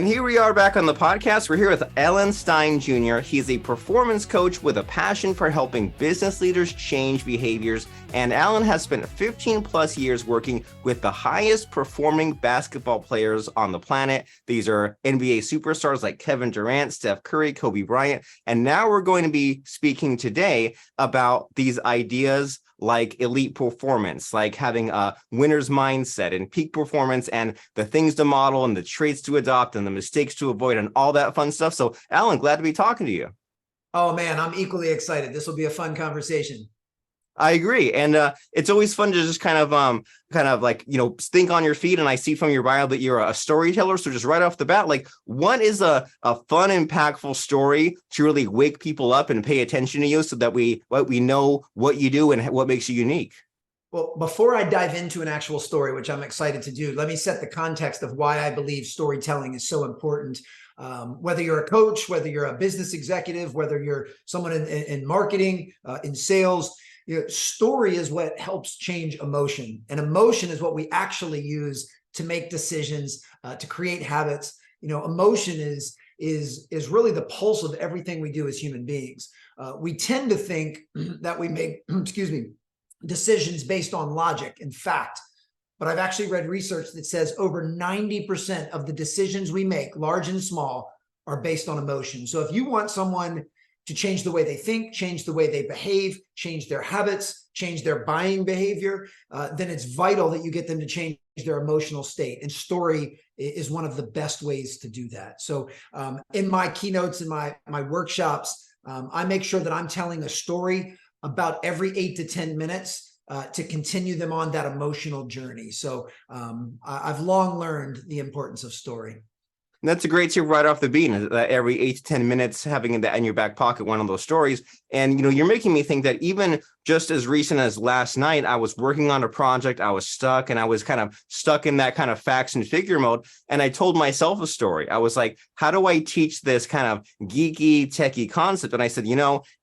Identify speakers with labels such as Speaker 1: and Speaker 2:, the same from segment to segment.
Speaker 1: And here we are back on the podcast. We're here with Alan Stein Jr. He's a performance coach with a passion for helping business leaders change behaviors. And Alan has spent 15 plus years working with the highest performing basketball players on the planet. These are NBA superstars like Kevin Durant, Steph Curry, Kobe Bryant. And now we're going to be speaking today about these ideas like elite performance, like having a winner's mindset and peak performance and the things to model and the traits to adopt and the mistakes to avoid and all that fun stuff. So, Alan, glad to be talking to you.
Speaker 2: Oh, man, I'm equally excited. This will be a fun conversation.
Speaker 1: I agree. And it's always fun to just kind of like, think on your feet. And I see from your bio that you're a storyteller. So just right off the bat, like, what is a fun, impactful story to really wake people up and pay attention to you so that we know what you do and what makes you unique?
Speaker 2: Well, before I dive into an actual story, which I'm excited to do, let me set the context of why I believe storytelling is so important. Whether you're a coach, whether you're a business executive, whether you're someone in marketing, in sales, story is what helps change emotion. And emotion is what we actually use to make decisions, to create habits. Emotion is really the pulse of everything we do as human beings. We tend to think that we make, decisions based on logic and fact. But I've actually read research that says over 90% of the decisions we make, large and small, are based on emotion. So if you want someone to change the way they think, change the way they behave, change their habits, change their buying behavior, then it's vital that you get them to change their emotional state. And story is one of the best ways to do that. So in my keynotes, in my workshops, I make sure that I'm telling a story about every 8 to 10 minutes to continue them on that emotional journey. So I've long learned the importance of story.
Speaker 1: And that's a great tip right off the beat. Every 8 to 10 minutes, having that in your back pocket, one of those stories. And, you're making me think that even just as recent as last night, I was working on a project, I was stuck, and I was kind of stuck in that kind of facts and figure mode. And I told myself a story. I was like, how do I teach this kind of geeky, techie concept? And I said,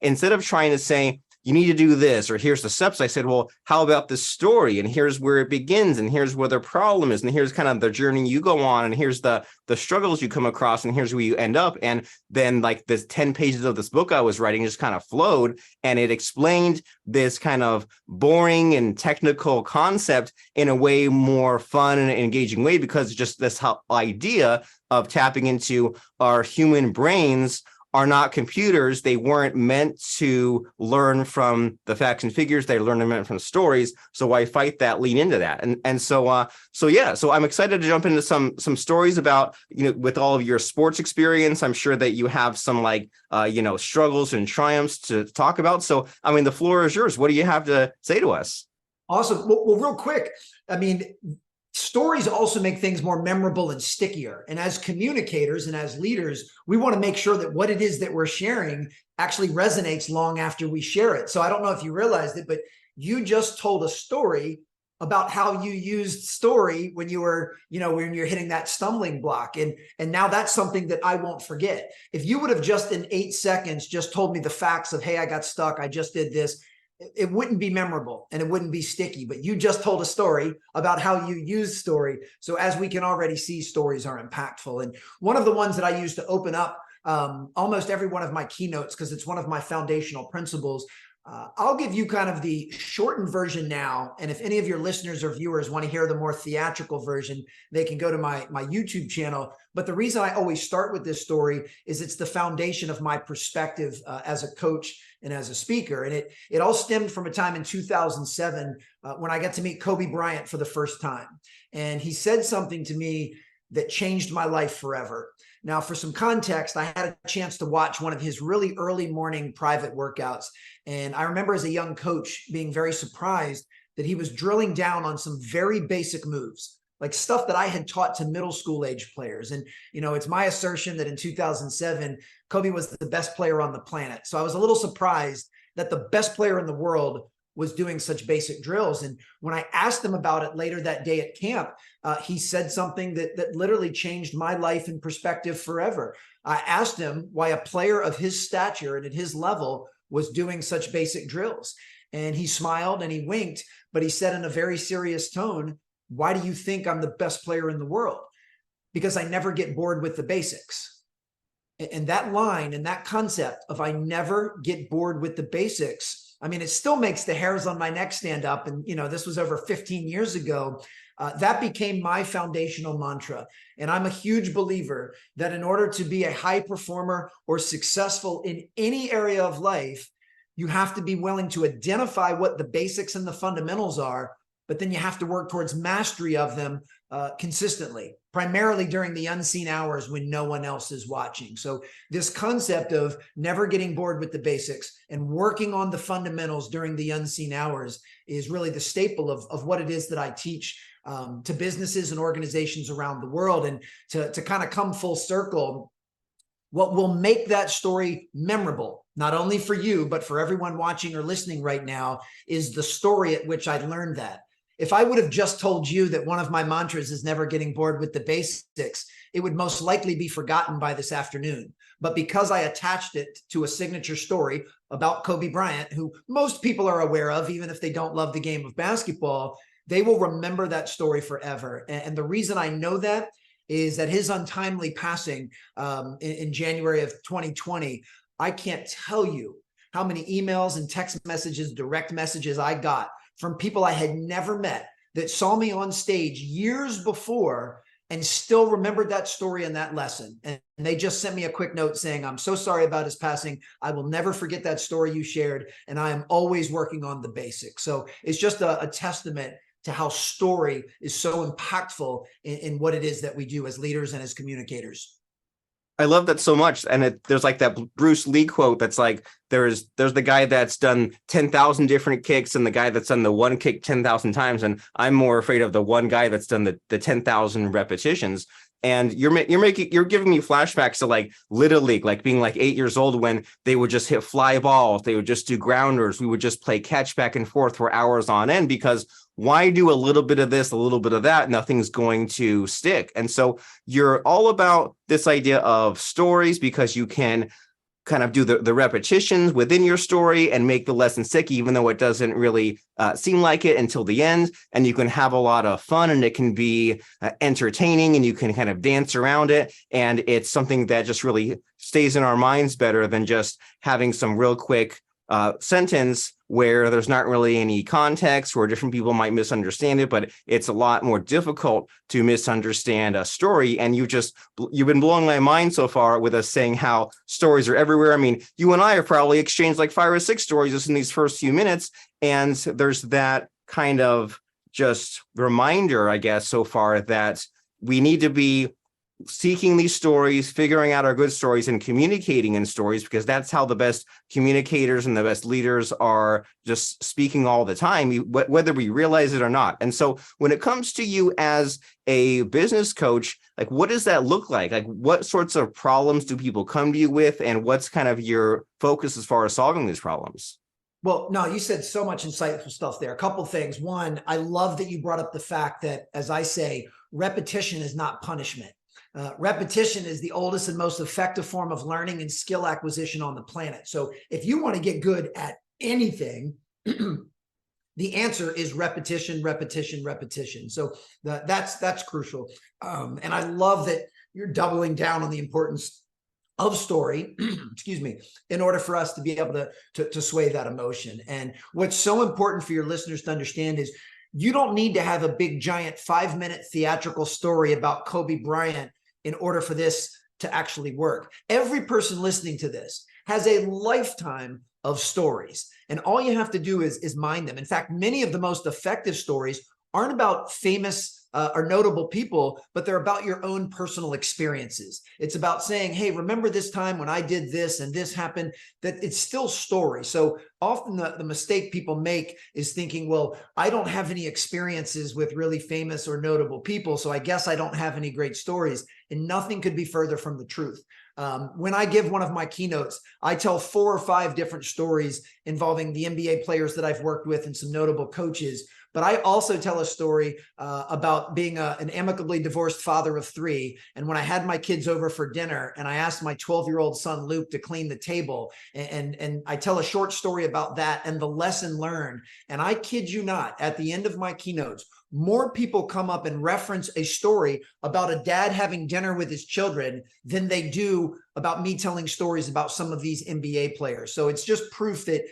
Speaker 1: instead of trying to say, you need to do this, or here's the steps, I said, well, how about this story? And here's where it begins, and here's where the problem is, and here's kind of the journey you go on, and here's the struggles you come across, and here's where you end up. And then like this 10 pages of this book I was writing just kind of flowed, and it explained this kind of boring and technical concept in a way more fun and engaging way, because just this idea of tapping into our human brains are not computers. They weren't meant to learn from the facts and figures. They learn from stories. So why fight that? Lean into that. So I'm excited to jump into some stories about, with all of your sports experience. I'm sure that you have some struggles and triumphs to talk about. So, the floor is yours. What do you have to say to us?
Speaker 2: Awesome. Well, real quick, stories also make things more memorable and stickier. And as communicators and as leaders, we want to make sure that what it is that we're sharing actually resonates long after we share it. So I don't know if you realized it, but you just told a story about how you used story when you were, when you're hitting that stumbling block. And now that's something that I won't forget. If you would have just in 8 seconds just told me the facts of, hey, I got stuck, I just did this, it wouldn't be memorable and it wouldn't be sticky, but you just told a story about how you use story. So as we can already see, stories are impactful. And one of the ones that I use to open up almost every one of my keynotes, because it's one of my foundational principles, I'll give you kind of the shortened version now. And if any of your listeners or viewers want to hear the more theatrical version, they can go to my YouTube channel. But the reason I always start with this story is it's the foundation of my perspective as a coach and as a speaker. And it all stemmed from a time in 2007 when I got to meet Kobe Bryant for the first time. And he said something to me that changed my life forever. Now, for some context, I had a chance to watch one of his really early morning private workouts. And I remember as a young coach being very surprised that he was drilling down on some very basic moves, like stuff that I had taught to middle school age players. And, it's my assertion that in 2007, Kobe was the best player on the planet. So I was a little surprised that the best player in the world was doing such basic drills. And when I asked him about it later that day at camp, he said something that literally changed my life and perspective forever. I asked him why a player of his stature and at his level was doing such basic drills. And he smiled and he winked, but he said in a very serious tone, "Why do you think I'm the best player in the world?" because I never get bored with the basics. And that line and that concept of I never get bored with the basics, I mean, it still makes the hairs on my neck stand up. And, this was over 15 years ago. That became my foundational mantra. And I'm a huge believer that in order to be a high performer or successful in any area of life, you have to be willing to identify what the basics and the fundamentals are, but then you have to work towards mastery of them consistently, primarily during the unseen hours when no one else is watching. So this concept of never getting bored with the basics and working on the fundamentals during the unseen hours is really the staple of what it is that I teach to businesses and organizations around the world. And to kind of come full circle, what will make that story memorable, not only for you, but for everyone watching or listening right now, is the story at which I learned that. If I would have just told you that one of my mantras is never getting bored with the basics, it would most likely be forgotten by this afternoon. But because I attached it to a signature story about Kobe Bryant, who most people are aware of, even if they don't love the game of basketball, they will remember that story forever. And the reason I know that is that his untimely passing in January of 2020, I can't tell you how many emails and text messages, direct messages I got from people I had never met that saw me on stage years before and still remembered that story and that lesson. And they just sent me a quick note saying, I'm so sorry about his passing. I will never forget that story you shared. And I am always working on the basics. So it's just a testament to how story is so impactful in what it is that we do as leaders and as communicators.
Speaker 1: I love that so much. And there's like that Bruce Lee quote that's like, there's the guy that's done 10,000 different kicks and the guy that's done the one kick 10,000 times. And I'm more afraid of the one guy that's done the 10,000 repetitions. And you're giving me flashbacks to like Little League, like being like 8 years old when they would just hit fly balls. They would just do grounders. We would just play catch back and forth for hours on end, because why do a little bit of this, a little bit of that? Nothing's going to stick. And so you're all about this idea of stories, because you can kind of do the repetitions within your story and make the lesson stick, even though it doesn't really seem like it until the end. And you can have a lot of fun, and it can be entertaining, and you can kind of dance around it. And it's something that just really stays in our minds better than just having some real quick sentence where there's not really any context, where different people might misunderstand it, but it's a lot more difficult to misunderstand a story. And you've been blowing my mind so far with us saying how stories are everywhere. I mean, you and I have probably exchanged like 5 or 6 stories just in these first few minutes. And there's that kind of just reminder, I guess, so far that we need to be seeking these stories, figuring out our good stories, and communicating in stories, because that's how the best communicators and the best leaders are just speaking all the time, whether we realize it or not. And so when it comes to you as a business coach, like, what does that look like? Like, what sorts of problems do people come to you with, and what's kind of your focus as far as solving these problems?
Speaker 2: Well, no, you said so much insightful stuff there. A couple of things. One, I love that you brought up the fact that, as I say, repetition is not punishment. Repetition is the oldest and most effective form of learning and skill acquisition on the planet. So if you want to get good at anything, the answer is repetition, repetition, repetition. So that's crucial. And I love that you're doubling down on the importance of story, excuse me, in order for us to be able to sway that emotion. And what's so important for your listeners to understand is you don't need to have a big, giant 5-minute theatrical story about Kobe Bryant in order for this to actually work. Every person listening to this has a lifetime of stories, and all you have to do is mind them. In fact, many of the most effective stories aren't about famous or notable people, but they're about your own personal experiences. It's about saying, hey, remember this time when I did this and this happened, that it's still story. So often the mistake people make is thinking, well, I don't have any experiences with really famous or notable people, so I guess I don't have any great stories. And nothing could be further from the truth. When I give one of my keynotes, I tell 4 or 5 different stories involving the NBA players that I've worked with and some notable coaches. But I also tell a story about being an amicably divorced father of 3. And when I had my kids over for dinner and I asked my 12-year-old son, Luke, to clean the table, and I tell a short story about that and the lesson learned. And I kid you not, at the end of my keynotes, more people come up and reference a story about a dad having dinner with his children than they do about me telling stories about some of these NBA players. So it's just proof that,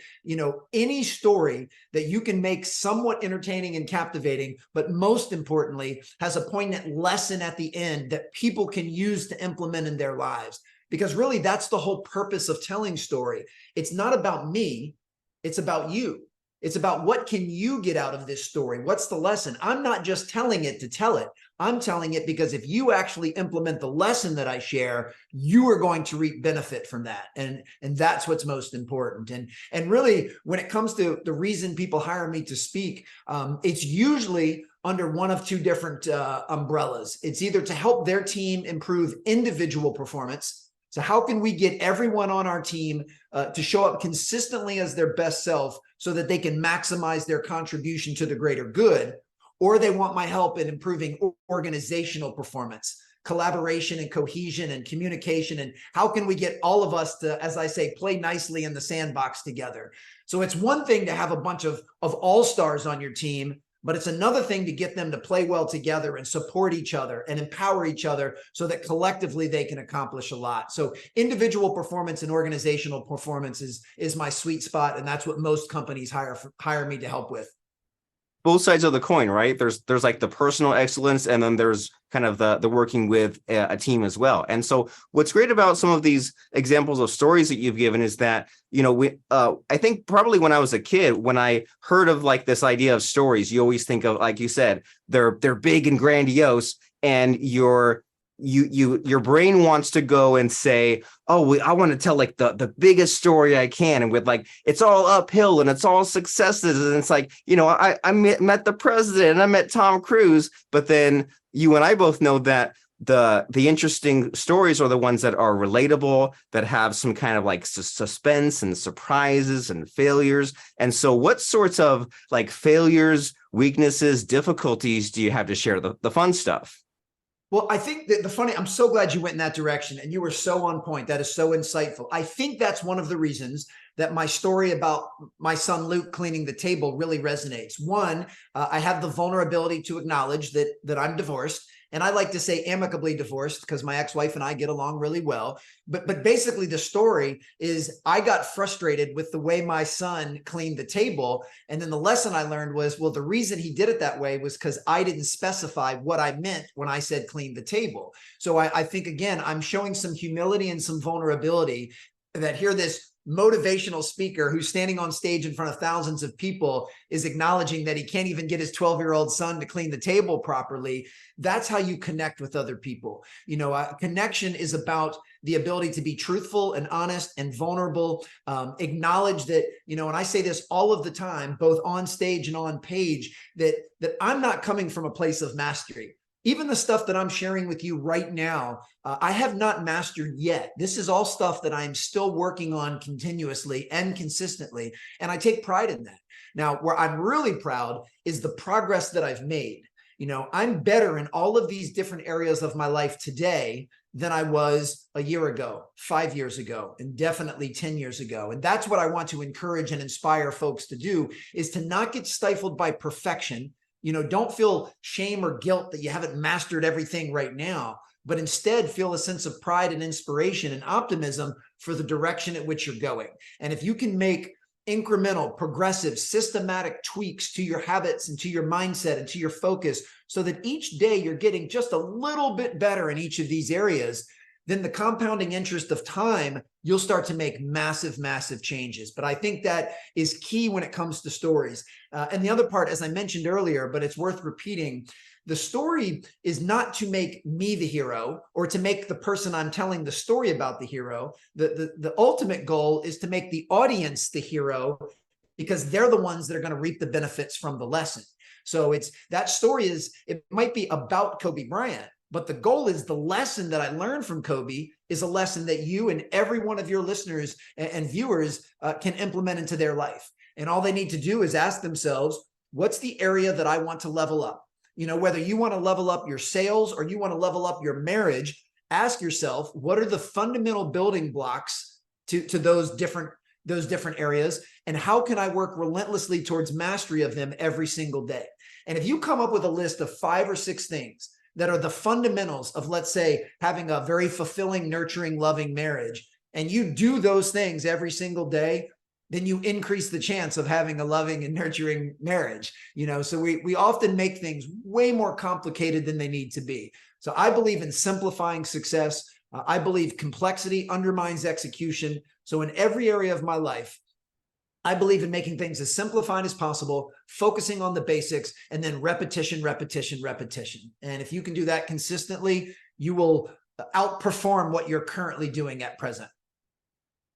Speaker 2: any story that you can make somewhat entertaining and captivating, but most importantly, has a poignant lesson at the end that people can use to implement in their lives. Because really, that's the whole purpose of telling story. It's not about me, it's about you. It's about what can you get out of this story? What's the lesson? I'm not just telling it to tell it. I'm telling it because if you actually implement the lesson that I share, you are going to reap benefit from that. And that's what's most important. And really, when it comes to the reason people hire me to speak, it's usually under one of two different umbrellas. It's either to help their team improve individual performance. So how can we get everyone on our team to show up consistently as their best self so that they can maximize their contribution to the greater good? Or they want my help in improving organizational performance, collaboration and cohesion and communication. And how can we get all of us to, as I say, play nicely in the sandbox together? So it's one thing to have a bunch of all-stars on your team, but it's another thing to get them to play well together and support each other and empower each other so that collectively they can accomplish a lot. So individual performance and organizational performance is my sweet spot. And that's what most companies hire me to help with.
Speaker 1: Both sides of the coin, right? There's like the personal excellence, and then there's kind of the working with a team as well. And so what's great about some of these examples of stories that you've given is that, I think probably when I was a kid, when I heard of like this idea of stories, you always think of, like you said, they're big and grandiose, and your brain wants to go and say, oh, I want to tell like the biggest story I can, and with like it's all uphill and it's all successes, and it's like, I met the president and I met Tom Cruise, but then you and I both know that the interesting stories are the ones that are relatable, that have some kind of like suspense and surprises and failures. And so what sorts of like failures, weaknesses, difficulties do you have to share, the fun stuff?
Speaker 2: Well, I think that I'm so glad you went in that direction, and you were so on point. That is so insightful. I think that's one of the reasons that my story about my son Luke cleaning the table really resonates. One, I have the vulnerability to acknowledge that I'm divorced. And I like to say amicably divorced because my ex-wife and I get along really well. But basically the story is I got frustrated with the way my son cleaned the table. And then the lesson I learned was, well, the reason he did it that way was because I didn't specify what I meant when I said clean the table. So I think, again, I'm showing some humility and some vulnerability that here this motivational speaker who's standing on stage in front of thousands of people is acknowledging that he can't even get his 12-year-old son to clean the table properly. That's how you connect with other people. Connection is about the ability to be truthful and honest and vulnerable. Acknowledge that, and I say this all of the time, both on stage and on page, that I'm not coming from a place of mastery. Even the stuff that I'm sharing with you right now, I have not mastered yet. This is all stuff that I'm still working on continuously and consistently, and I take pride in that. Now, where I'm really proud is the progress that I've made. I'm better in all of these different areas of my life today than I was a year ago, 5 years ago, and definitely 10 years ago. And that's what I want to encourage and inspire folks to do, is to not get stifled by perfection. Don't feel shame or guilt that you haven't mastered everything right now, but instead feel a sense of pride and inspiration and optimism for the direction at which you're going. And if you can make incremental, progressive, systematic tweaks to your habits and to your mindset and to your focus so that each day you're getting just a little bit better in each of these areas, then the compounding interest of time, you'll start to make massive, massive changes. But I think that is key when it comes to stories. And the other part, as I mentioned earlier, but it's worth repeating, the story is not to make me the hero or to make the person I'm telling the story about the hero. The ultimate goal is to make the audience the hero, because they're the ones that are going to reap the benefits from the lesson. So that story it might be about Kobe Bryant, but the goal is the lesson that I learned from Kobe is a lesson that you and every one of your listeners and viewers can implement into their life. And all they need to do is ask themselves, what's the area that I want to level up? Whether you want to level up your sales or you want to level up your marriage, ask yourself, what are the fundamental building blocks to those different areas? And how can I work relentlessly towards mastery of them every single day? And if you come up with a list of 5 or 6 things that are the fundamentals of, let's say, having a very fulfilling, nurturing, loving marriage, and you do those things every single day, then you increase the chance of having a loving and nurturing marriage. So we often make things way more complicated than they need to be. So I believe in simplifying success. I believe complexity undermines execution. So in every area of my life, I believe in making things as simplified as possible, focusing on the basics, and then repetition, repetition, repetition. And if you can do that consistently, you will outperform what you're currently doing at present.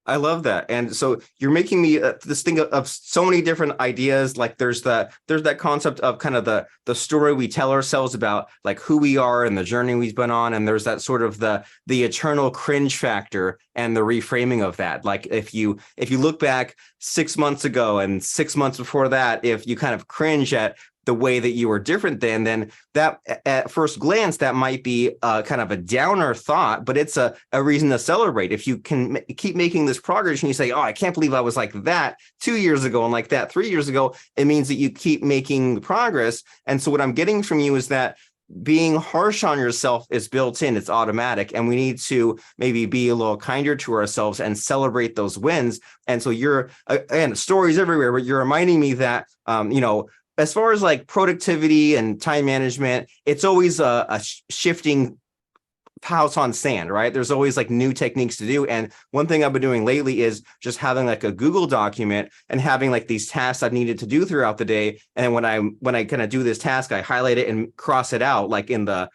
Speaker 1: I love that. And so you're making me this thing of so many different ideas. Like there's that concept of kind of the story we tell ourselves about like who we are and the journey we've been on. And there's that sort of the eternal cringe factor and the reframing of that. Like if you look back 6 months ago and 6 months before that, if you kind of cringe at the way that you were different then that at first glance, that might be kind of a downer thought, but it's a reason to celebrate. If you can keep making this progress and you say, oh, I can't believe I was like that 2 years ago and like that 3 years ago, it means that you keep making progress. And so what I'm getting from you is that being harsh on yourself is built in, it's automatic. And we need to maybe be a little kinder to ourselves and celebrate those wins. And so you're, and stories everywhere, but you're reminding me that, as far as like productivity and time management, it's always a shifting house on sand, right? There's always like new techniques to do. And one thing I've been doing lately is just having like a Google document and having like these tasks I've needed to do throughout the day. And when I kind of do this task, I highlight it and cross it out like in the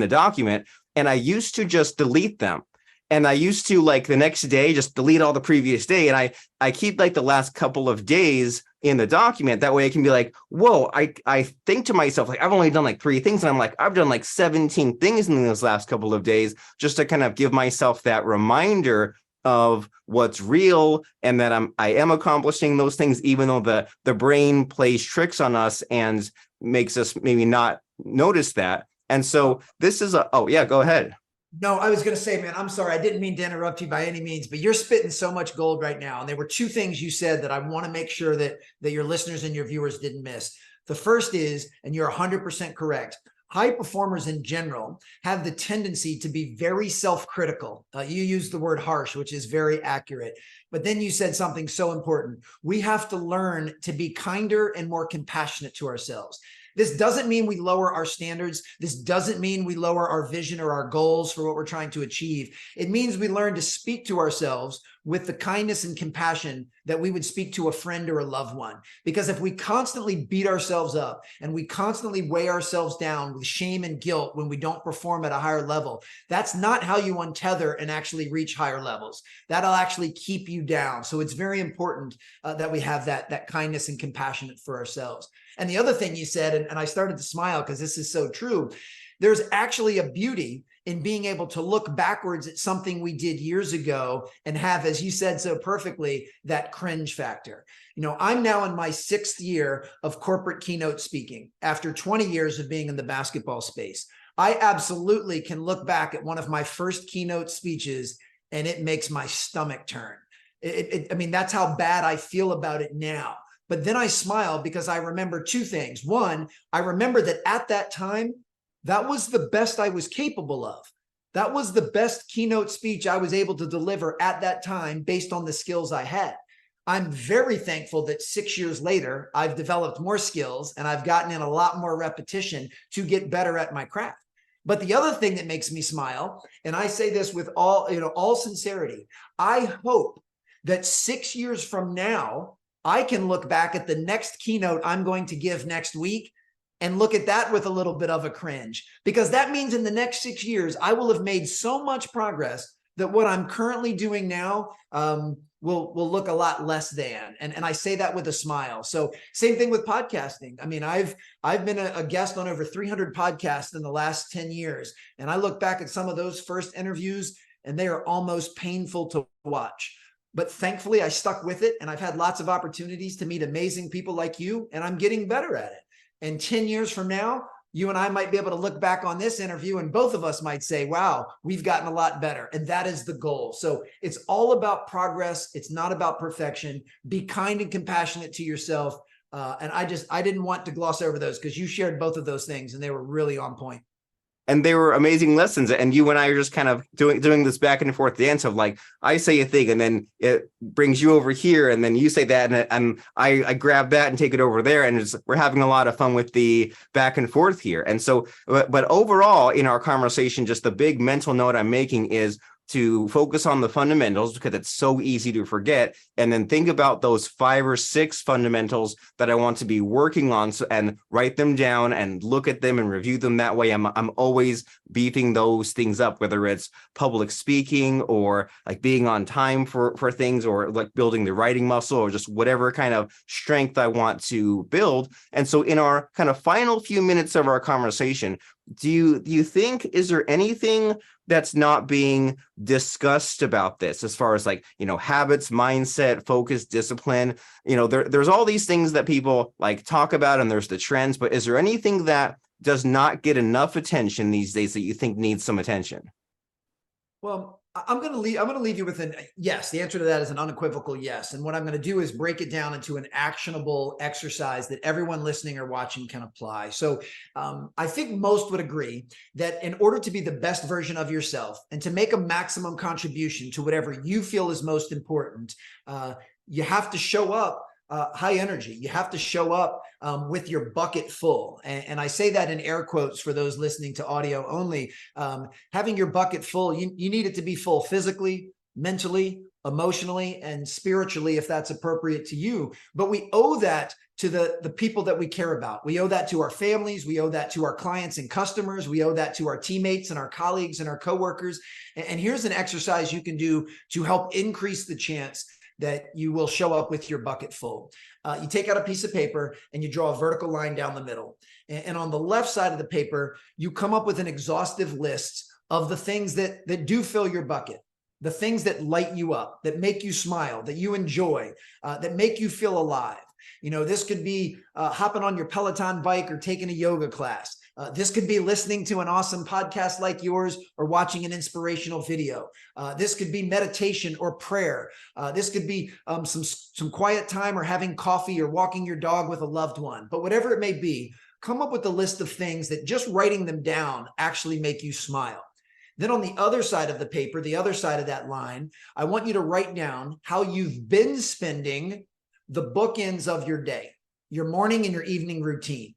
Speaker 1: document. And I used to just delete them. And I used to like the next day, just delete all the previous day. And I keep like the last couple of days in the document. That way I can be like, whoa, I think to myself, like I've only done like 3 things. And I'm like, I've done like 17 things in those last couple of days, just to kind of give myself that reminder of what's real and that I am accomplishing those things, even though the brain plays tricks on us and makes us maybe not notice that. And so this is oh yeah, go ahead.
Speaker 2: No, I was going to say, man, I'm sorry. I didn't mean to interrupt you by any means, but you're spitting so much gold right now. And there were 2 things you said that I want to make sure that your listeners and your viewers didn't miss. The first is, and you're 100% correct, high performers in general have the tendency to be very self-critical. You used the word harsh, which is very accurate. But then you said something so important. We have to learn to be kinder and more compassionate to ourselves. This doesn't mean we lower our standards. This doesn't mean we lower our vision or our goals for what we're trying to achieve. It means we learn to speak to ourselves with the kindness and compassion that we would speak to a friend or a loved one. Because if we constantly beat ourselves up and we constantly weigh ourselves down with shame and guilt when we don't perform at a higher level, that's not how you untether and actually reach higher levels. That'll actually keep you down. So it's very important that we have that kindness and compassion for ourselves. And the other thing you said, and I started to smile because this is so true, there's actually a beauty in being able to look backwards at something we did years ago and have, as you said so perfectly, that cringe factor. I'm now in my 6th year of corporate keynote speaking after 20 years of being in the basketball space. I absolutely can look back at one of my first keynote speeches and it makes my stomach turn. I mean, that's how bad I feel about it now. But then I smile because I remember 2 things. One, I remember that at that time, that was the best I was capable of. That was the best keynote speech I was able to deliver at that time based on the skills I had. I'm very thankful that 6 years later, I've developed more skills and I've gotten in a lot more repetition to get better at my craft. But the other thing that makes me smile, and I say this with all sincerity, I hope that 6 years from now, I can look back at the next keynote I'm going to give next week and look at that with a little bit of a cringe, because that means in the next 6 years, I will have made so much progress that what I'm currently doing now will look a lot less than. And I say that with a smile. So same thing with podcasting. I mean, I've been a guest on over 300 podcasts in the last 10 years. And I look back at some of those first interviews and they are almost painful to watch. But thankfully, I stuck with it. And I've had lots of opportunities to meet amazing people like you, and I'm getting better at it. And 10 years from now, you and I might be able to look back on this interview and both of us might say, wow, we've gotten a lot better. And that is the goal. So it's all about progress. It's not about perfection. Be kind and compassionate to yourself. And I didn't want to gloss over those because you shared both of those things and they were really on point.
Speaker 1: And they were amazing lessons. And you and I are just kind of doing this back and forth dance of like, I say a thing and then it brings you over here and then you say that and I grab that and take it over there. And we're having a lot of fun with the back and forth here. And so, but overall in our conversation, just the big mental note I'm making is to focus on the fundamentals because it's so easy to forget, and then think about those 5 or 6 fundamentals that I want to be working on, and write them down and look at them and review them. That way I'm always beefing those things up, whether it's public speaking or like being on time for things, or like building the writing muscle, or just whatever kind of strength I want to build. And so in our kind of final few minutes of our conversation, do you think, is there anything that's not being discussed about this, as far as like, habits, mindset, focus, discipline? There's all these things that people like talk about, and there's the trends, but is there anything that does not get enough attention these days that you think needs some attention?
Speaker 2: Well, I'm going to leave you with an yes. The answer to that is an unequivocal yes. And what I'm going to do is break it down into an actionable exercise that everyone listening or watching can apply. So I think most would agree that in order to be the best version of yourself and to make a maximum contribution to whatever you feel is most important, you have to show up high energy. You have to show up with your bucket full. And I say that in air quotes for those listening to audio only. Having your bucket full, you need it to be full physically, mentally, emotionally, and spiritually, if that's appropriate to you. But we owe that to the people that we care about. We owe that to our families. We owe that to our clients and customers. We owe that to our teammates and our colleagues and our coworkers. And here's an exercise you can do to help increase the chance that you will show up with your bucket full. You take out a piece of paper and you draw a vertical line down the middle. And on the left side of the paper, you come up with an exhaustive list of the things that do fill your bucket, the things that light you up, that make you smile, that you enjoy, that make you feel alive. This could be hopping on your Peloton bike or taking a yoga class. This could be listening to an awesome podcast like yours or watching an inspirational video. This could be meditation or prayer. This could be some quiet time or having coffee or walking your dog with a loved one. But whatever it may be, come up with a list of things that just writing them down actually make you smile. Then on the other side of the paper, the other side of that line, I want you to write down how you've been spending the bookends of your day, your morning and your evening routine.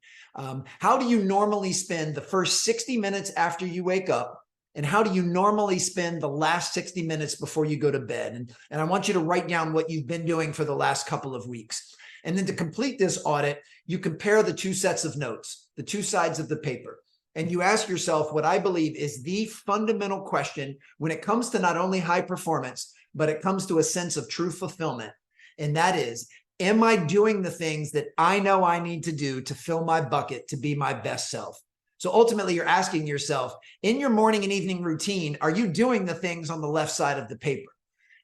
Speaker 2: How do you normally spend the first 60 minutes after you wake up? And how do you normally spend the last 60 minutes before you go to bed? And I want you to write down what you've been doing for the last couple of weeks. And then to complete this audit, you compare the 2 sets of notes, the 2 sides of the paper. And you ask yourself what I believe is the fundamental question when it comes to not only high performance, but it comes to a sense of true fulfillment. And that is, am I doing the things that I know I need to do to fill my bucket to be my best self? So ultimately, you're asking yourself, in your morning and evening routine, are you doing the things on the left side of the paper?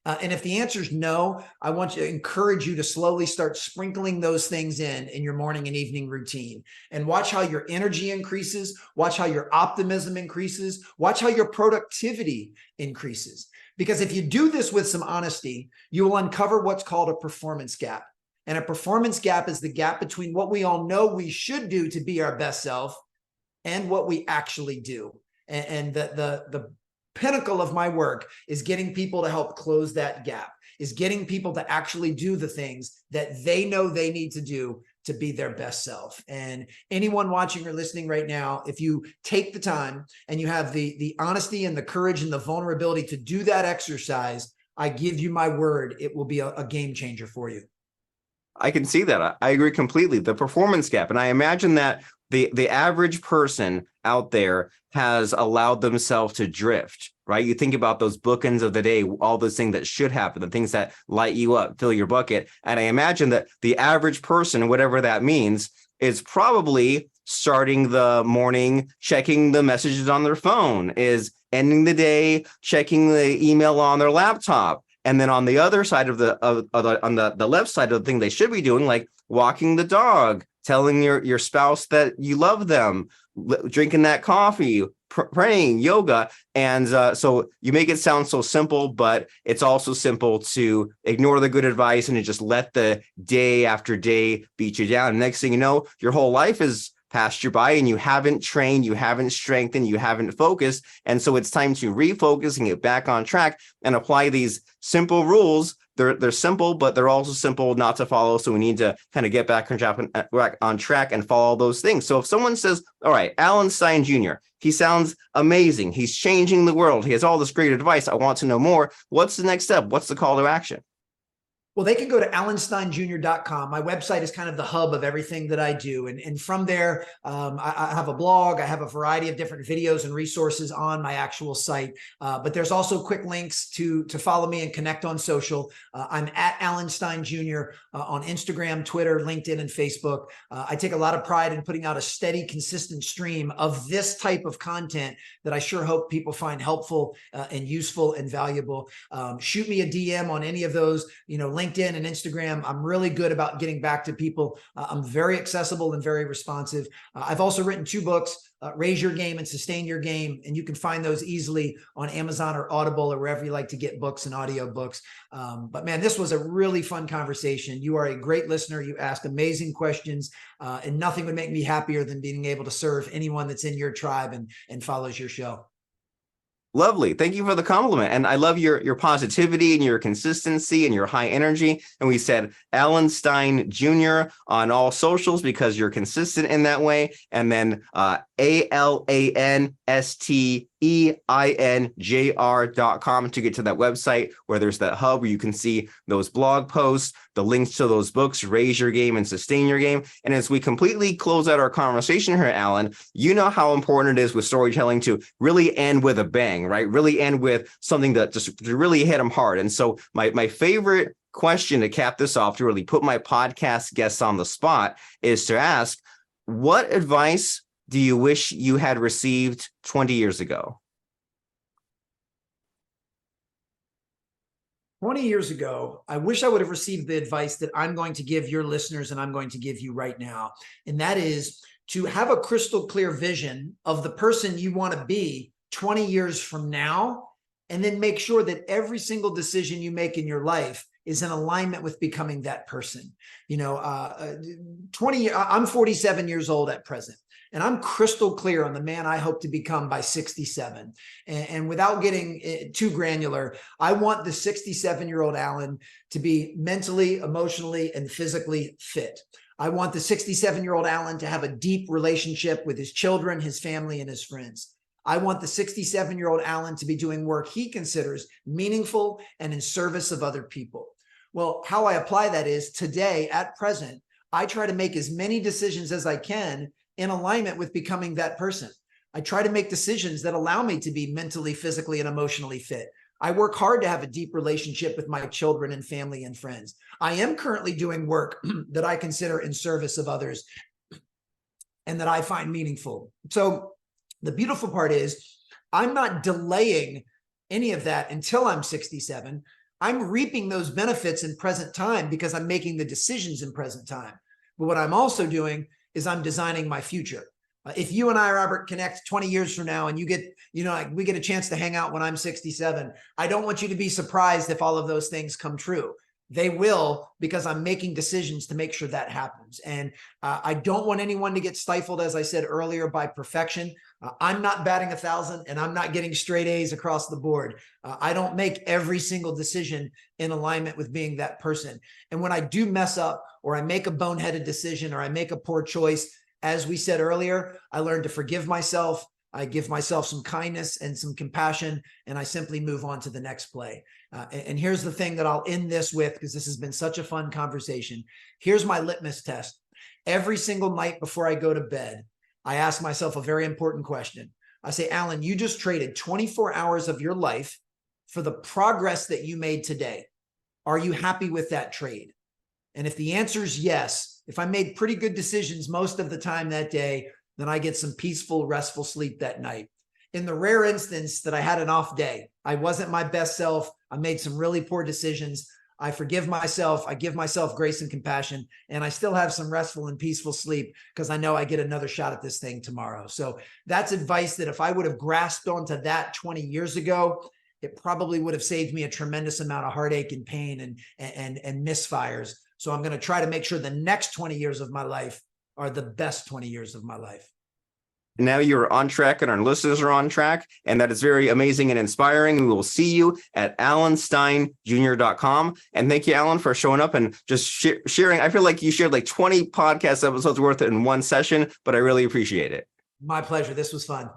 Speaker 2: And if the answer is no, I want to encourage you to slowly start sprinkling those things in your morning and evening routine, and watch how your energy increases, watch how your optimism increases, watch how your productivity increases. Because if you do this with some honesty, you will uncover what's called a performance gap. And a performance gap is the gap between what we all know we should do to be our best self and what we actually do. And the pinnacle of my work is getting people to help close that gap, is getting people to actually do the things that they know they need to do to be their best self. And anyone watching or listening right now, if you take the time and you have the honesty and the courage and the vulnerability to do that exercise, I give you my word, it will be a game changer for you.
Speaker 1: I can see that. I agree completely. The performance gap. And I imagine that the average person out there has allowed themselves to drift, right? You think about those bookends of the day, all those things that should happen, the things that light you up, fill your bucket. And I imagine that the average person, whatever that means, is probably starting the morning checking the messages on their phone, is ending the day checking the email on their laptop. And then on the other side of the left side of the thing they should be doing, like walking the dog, telling your spouse that you love them, drinking that coffee, praying, yoga. And so you make it sound so simple, but it's also simple to ignore the good advice and to just let the day after day beat you down. And next thing you know, your whole life is passed you by and you haven't trained, you haven't strengthened, you haven't focused. And so it's time to refocus and get back on track and apply these simple rules. They're simple, but they're also simple not to follow. So we need to kind of get back on track and follow those things. So if someone says, all right, Alan Stein Jr., he sounds amazing. He's changing the world. He has all this great advice. I want to know more. What's the next step? What's the call to action?
Speaker 2: Well, they can go to alansteinjr.com. My website is kind of the hub of everything that I do. And from there, I have a blog. I have a variety of different videos and resources on my actual site. But there's also quick links to follow me and connect on social. I'm at Alan Stein Jr. On Instagram, Twitter, LinkedIn, and Facebook. I take a lot of pride in putting out a steady, consistent stream of this type of content that I sure hope people find helpful and useful and valuable. Shoot me a DM on any of those, LinkedIn and Instagram. I'm really good about getting back to people. I'm very accessible and very responsive. I've also written 2 books, Raise Your Game and Sustain Your Game. And you can find those easily on Amazon or Audible or wherever you like to get books and audio books. But man, this was a really fun conversation. You are a great listener. You asked amazing questions, and nothing would make me happier than being able to serve anyone that's in your tribe and follows your show.
Speaker 1: Lovely. Thank you for the compliment. And I love your positivity and your consistency and your high energy. And we said Alan Stein Jr. on all socials because you're consistent in that way. And then AlanSteinJR.com to get to that website where there's that hub where you can see those blog posts, the links to those books, Raise Your Game and Sustain Your Game. And as we completely close out our conversation here, Alan, you know how important it is with storytelling to really end with a bang, right? Really end with something that just to really hit them hard. And so my favorite question to cap this off, to really put my podcast guests on the spot, is to ask, what advice do you wish you had received 20 years ago?
Speaker 2: 20 years ago, I wish I would have received the advice that I'm going to give your listeners and I'm going to give you right now. And that is to have a crystal clear vision of the person you want to be 20 years from now, and then make sure that every single decision you make in your life is in alignment with becoming that person. 20 years, I'm 47 years old at present. And I'm crystal clear on the man I hope to become by 67. And without getting too granular, I want the 67-year-old Alan to be mentally, emotionally, and physically fit. I want the 67-year-old Alan to have a deep relationship with his children, his family, and his friends. I want the 67-year-old Alan to be doing work he considers meaningful and in service of other people. Well, how I apply that is today, at present, I try to make as many decisions as I can in alignment with becoming that person. I try to make decisions that allow me to be mentally, physically, and emotionally fit. I work hard to have a deep relationship with my children and family and friends. I am currently doing work that I consider in service of others and that I find meaningful. So the beautiful part is I'm not delaying any of that until I'm 67. I'm reaping those benefits in present time because I'm making the decisions in present time. But what I'm also doing is I'm designing my future. If you and I, Robert, connect 20 years from now and we get a chance to hang out when I'm 67, I don't want you to be surprised if all of those things come true. They will, because I'm making decisions to make sure that happens. And I don't want anyone to get stifled, as I said earlier, by perfection. I'm not batting 1,000 and I'm not getting straight A's across the board. I don't make every single decision in alignment with being that person. And when I do mess up, or I make a boneheaded decision, or I make a poor choice, as we said earlier, I learn to forgive myself. I give myself some kindness and some compassion, and I simply move on to the next play. And here's the thing that I'll end this with, because this has been such a fun conversation. Here's my litmus test. Every single night before I go to bed, I ask myself a very important question. I say, Alan, you just traded 24 hours of your life for the progress that you made today. Are you happy with that trade? And if the answer is yes, if I made pretty good decisions most of the time that day, then I get some peaceful, restful sleep that night. In the rare instance that I had an off day, I wasn't my best self, I made some really poor decisions, I forgive myself. I give myself grace and compassion, and I still have some restful and peaceful sleep because I know I get another shot at this thing tomorrow. So that's advice that if I would have grasped onto that 20 years ago, it probably would have saved me a tremendous amount of heartache and pain and misfires. So I'm going to try to make sure the next 20 years of my life are the best 20 years of my life.
Speaker 1: Now you're on track and our listeners are on track. And that is very amazing and inspiring. We will see you at alansteinjr.com. And thank you, Alan, for showing up and just sharing. I feel like you shared like 20 podcast episodes worth in one session, but I really appreciate it.
Speaker 2: My pleasure. This was fun.